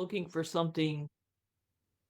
looking for something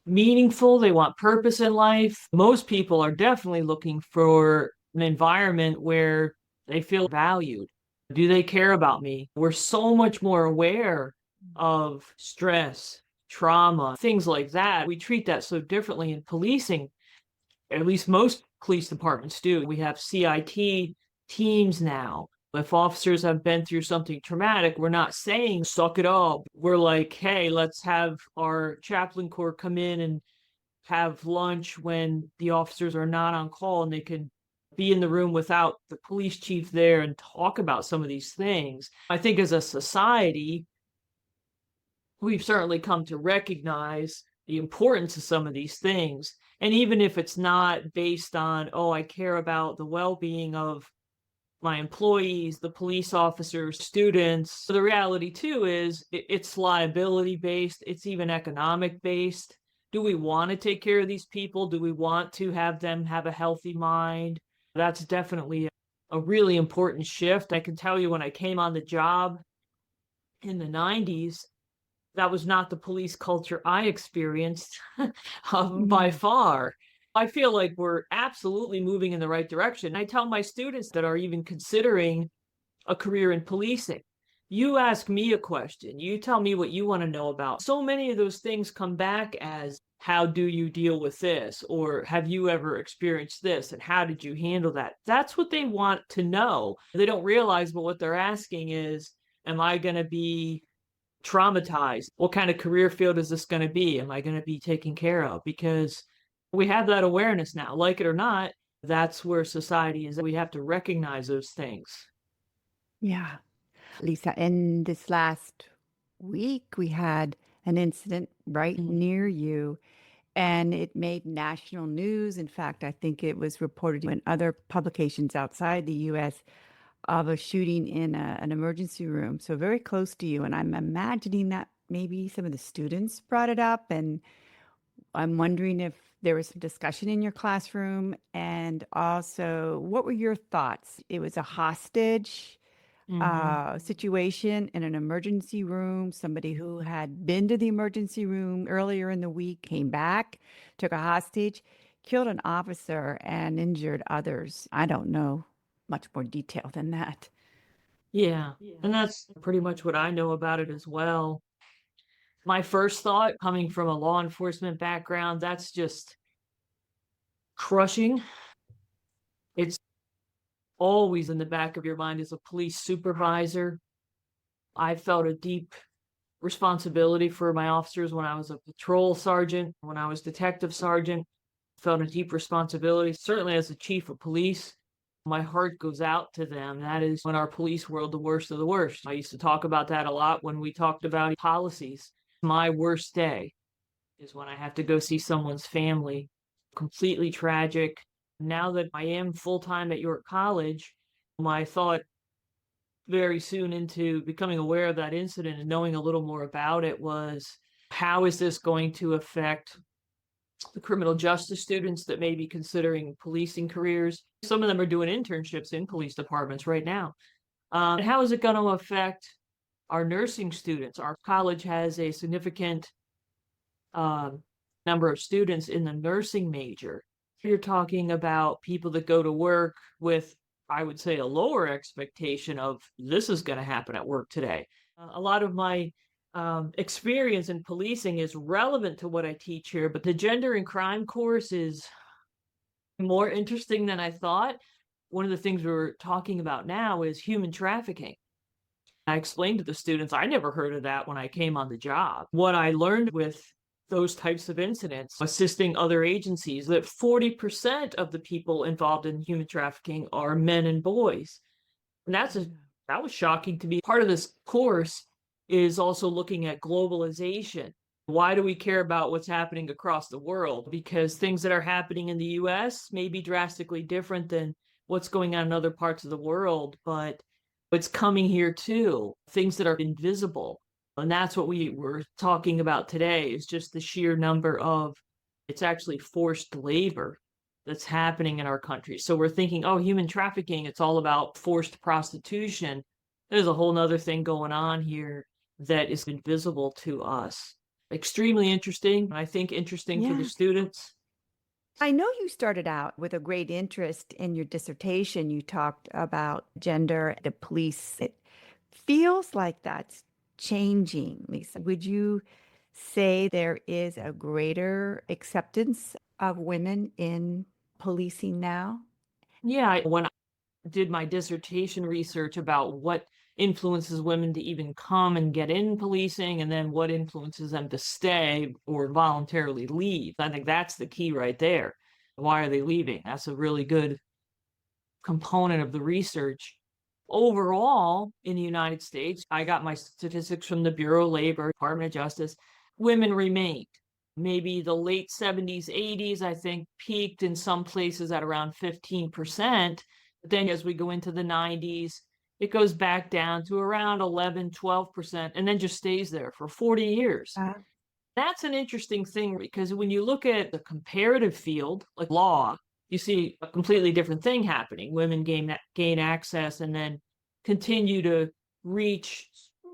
meaningful. They want purpose in life. Most people are definitely looking for an environment where they feel valued. Do they care about me? We're so much more aware of stress, trauma, things like that. We treat that so differently in policing. At least most police departments do. We have CIT teams now. If officers have been through something traumatic, we're not saying suck it up. We're like, hey, let's have our chaplain corps come in and have lunch when the officers are not on call, and they can be in the room without the police chief there and talk about some of these things. I think as a society, we've certainly come to recognize the importance of some of these things. And even if it's not based on, oh, I care about the well-being of my employees, the police officers, students, the reality too is it's liability based, it's even economic based. Do we want to take care of these people? Do we want to have them have a healthy mind? That's definitely a really important shift. I can tell you when I came on the job in the 90s, that was not the police culture I experienced by far. I feel like we're absolutely moving in the right direction. I tell my students that are even considering a career in policing, you ask me a question, you tell me what you want to know about. So many of those things come back as, how do you deal with this? Or have you ever experienced this? And how did you handle that? That's what they want to know. They don't realize, but what they're asking is, am I going to be traumatized? What kind of career field is this going to be? Am I going to be taken care of? Because we have that awareness now, like it or not. That's where society is. We have to recognize those things. Yeah. Lisa, in this last week, we had an incident right Mhm. near you, and it made national news. In fact, I think it was reported in other publications outside the US of a shooting in an emergency room. So very close to you. And I'm imagining that maybe some of the students brought it up. And I'm wondering if there was some discussion in your classroom. And also, what were your thoughts? It was a hostage Mhm. situation in an emergency room. Somebody who had been to the emergency room earlier in the week came back, took a hostage, killed an officer, and injured others. I don't know much more detail than that. Yeah. And that's pretty much what I know about it as well. My first thought, coming from a law enforcement background, that's just crushing. It's always in the back of your mind as a police supervisor. I felt a deep responsibility for my officers when I was a patrol sergeant, when I was detective sergeant, felt a deep responsibility. Certainly as a chief of police, my heart goes out to them. That is when our police world, the worst of the worst. I used to talk about that a lot when we talked about policies. My worst day is when I have to go see someone's family. Completely tragic. Now that I am full time at York College, my thought very soon into becoming aware of that incident and knowing a little more about it was, how is this going to affect the criminal justice students that may be considering policing careers? Some of them are doing internships in police departments right now. And how is it going to affect our nursing students? Our college has a significant um, number of students in the nursing major. You're talking about people that go to work with, I would say, a lower expectation of this is going to happen at work today. A lot of my experience in policing is relevant to what I teach here, but the gender and crime course is more interesting than I thought. One of the things we're talking about now is human trafficking. I explained to the students, I never heard of that when I came on the job. What I learned with those types of incidents, assisting other agencies, that 40% of the people involved in human trafficking are men and boys. And that was shocking to me. Part of this course is also looking at globalization. Why do we care about what's happening across the world? Because things that are happening in the US may be drastically different than what's going on in other parts of the world, but it's coming here too. Things that are invisible. And that's what we were talking about today, is just the sheer number of, it's actually forced labor that's happening in our country. So we're thinking, oh, human trafficking, it's all about forced prostitution. There's a whole nother thing going on here that is invisible to us. extremely interesting. I think interesting for the Yeah. students. I know you started out with a great interest in your dissertation. You talked about gender, the police. It feels like that's changing, Lisa. Would you say there is a greater acceptance of women in policing now? Yeah, when I did my dissertation research about what influences women to even come and get in policing and then what influences them to stay or voluntarily leave. I think that's the key right there. Why are they leaving? That's a really good component of the research. Overall, in the United States, I got my statistics from the Bureau of Labor, Department of Justice. Women remained. Maybe the late 70s, 80s, I think, peaked in some places at around 15%. But then as we go into the 90s, it goes back down to around 11, 12%, and then just stays there for 40 years. Uh, That's an interesting thing because when you look at the comparative field, like law, you see a completely different thing happening. Women gain access and then continue to reach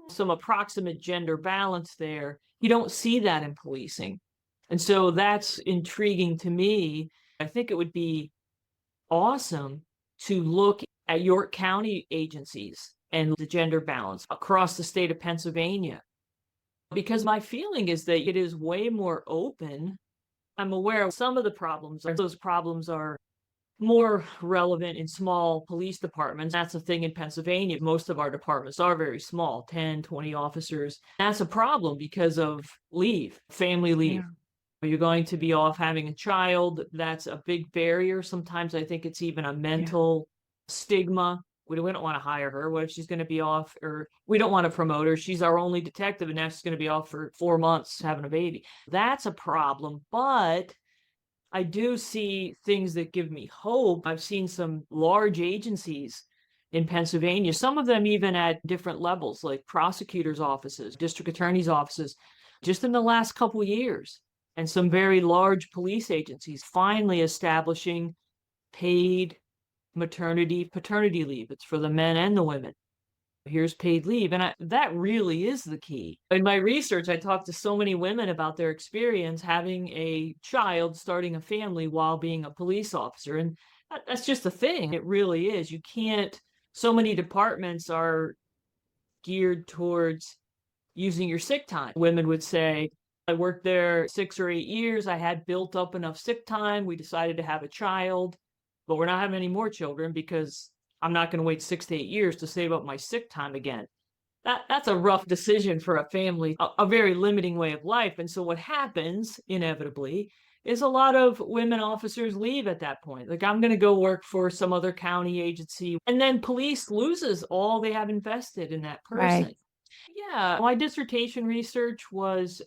some approximate gender balance there. You don't see that in policing. And so that's intriguing to me. I think it would be awesome to look at York County agencies and the gender balance across the state of Pennsylvania because my feeling is that it is way more open. I'm aware of some of the problems. Those problems are more relevant in small police departments. That's a thing in Pennsylvania. Most of our departments are very small, 10, 20 officers. That's a problem because of leave, family leave. yeah. You're going to be off having a child. That's a big barrier. Sometimes I think it's even a Yeah. mental stigma. We don't want to hire her. What if she's going to be off? Or we don't want to promote her. She's our only detective, and now she's going to be off for 4 months having a baby. That's a problem. But I do see things that give me hope. I've seen some large agencies in Pennsylvania, some of them even at different levels, like prosecutors' offices, district attorneys' offices, just in the last couple of years, and some very large police agencies finally establishing paid maternity, paternity leave. It's for the men and the women. Here's paid leave. And that really is the key. In my research, I talked to so many women about their experience having a child, starting a family while being a police officer. And that's just a thing. It really is. You can't, so many departments are geared towards using your sick time. Women would say, I worked there 6 or 8 years. I had built up enough sick time. We decided to have a child, but we're not having any more children because I'm not going to wait 6 to 8 years to save up my sick time again. That's a rough decision for a family, a very limiting way of life. And so what happens inevitably is a lot of women officers leave at that point. Like, I'm going to go work for some other county agency. And then police loses all they have invested in that person. Right. Yeah, my dissertation research was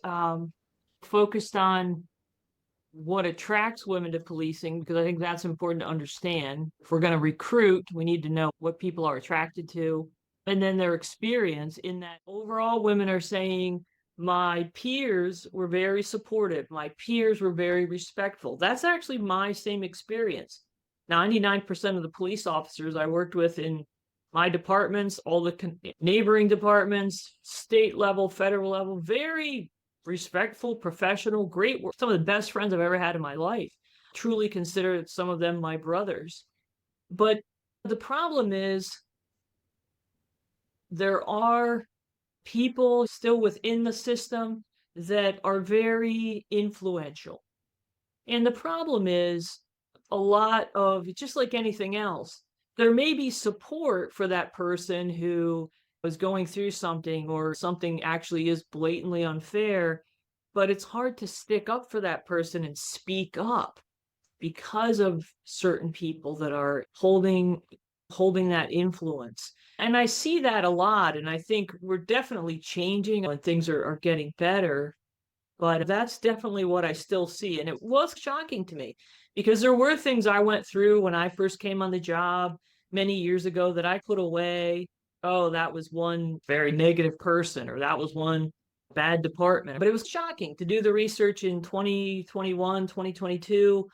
focused on what attracts women to policing because I think that's important to understand. If we're going to recruit, we need to know what people are attracted to and then their experience in that overall women are saying my peers were very supportive. My peers were very respectful. That's actually my same experience. 99% of the police officers I worked with in my departments, all the neighboring departments, state level, federal level, very respectful, professional, great work. Some of the best friends I've ever had in my life. Truly consider some of them my brothers. But the problem is there are people still within the system that are very influential. And the problem is a lot of, just like anything else, there may be support for that person who was going through something or something actually is blatantly unfair, but it's hard to stick up for that person and speak up because of certain people that are holding that influence. And I see that a lot, and I think we're definitely changing and things are getting better. But that's definitely what I still see. And it was shocking to me because there were things I went through when I first came on the job many years ago that I put away. Oh, that was one very negative person, or that was one bad department. But it was shocking to do the research in 2021, 2022,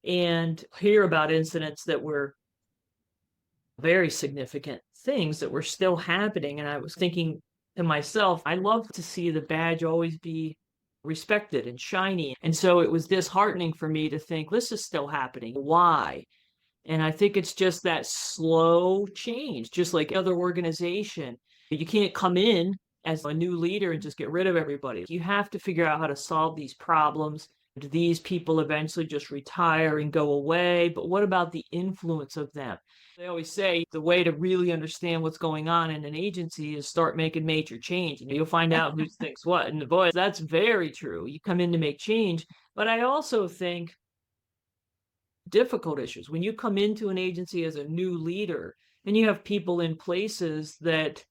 and hear about incidents that were very significant things that were still happening. And I was thinking to myself, I love to see the badge always be respected and shiny. And so it was disheartening for me to think this is still happening. Why? And I think it's just that slow change, just like other organization. You can't come in as a new leader and just get rid of everybody. You have to figure out how to solve these problems. Do these people eventually just retire and go away? But what about the influence of them? They always say the way to really understand what's going on in an agency is start making major change, and you'll find out who thinks what. And boy, that's very true. You come in to make change. But I also think difficult issues. When you come into an agency as a new leader and you have people in places that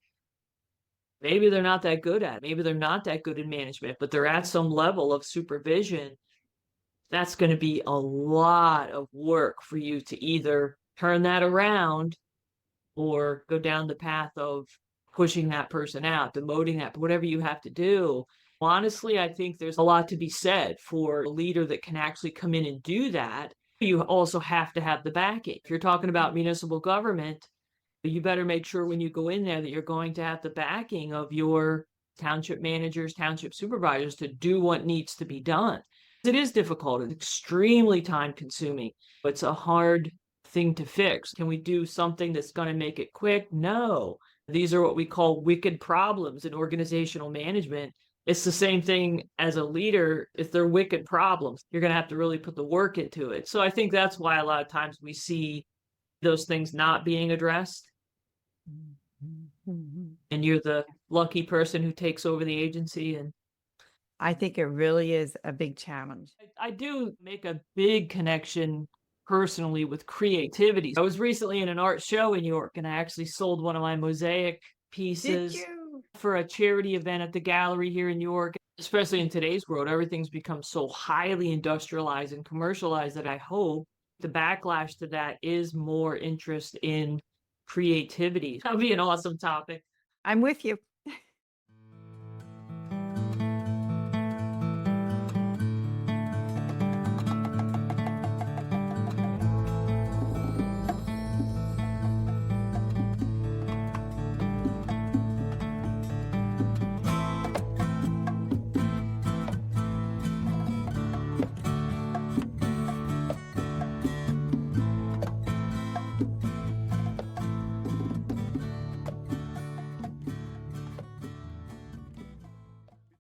maybe they're not that good at, maybe they're not that good in management, but they're at some level of supervision, that's going to be a lot of work for you to either turn that around or go down the path of pushing that person out, demoting that, whatever you have to do. Honestly, I think there's a lot to be said for a leader that can actually come in and do that. You also have to have the backing. If you're talking about municipal government, you better make sure when you go in there that you're going to have the backing of your township managers, township supervisors to do what needs to be done. It is difficult. It's extremely time consuming. It's a hard thing to fix. Can we do something that's going to make it quick? No. These are what we call wicked problems in organizational management. It's the same thing as a leader. If they're wicked problems, you're going to have to really put the work into it. So I think that's why a lot of times we see those things not being addressed. And you're the lucky person who takes over the agency. And I think it really is a big challenge. I do make a big connection personally with creativity. I was recently in an art show in New York, and I actually sold one of my mosaic pieces for a charity event at the gallery here in New York. Especially in today's world, everything's become so highly industrialized and commercialized that I hope the backlash to that is more interest in creativity. That would be an awesome topic. I'm with you.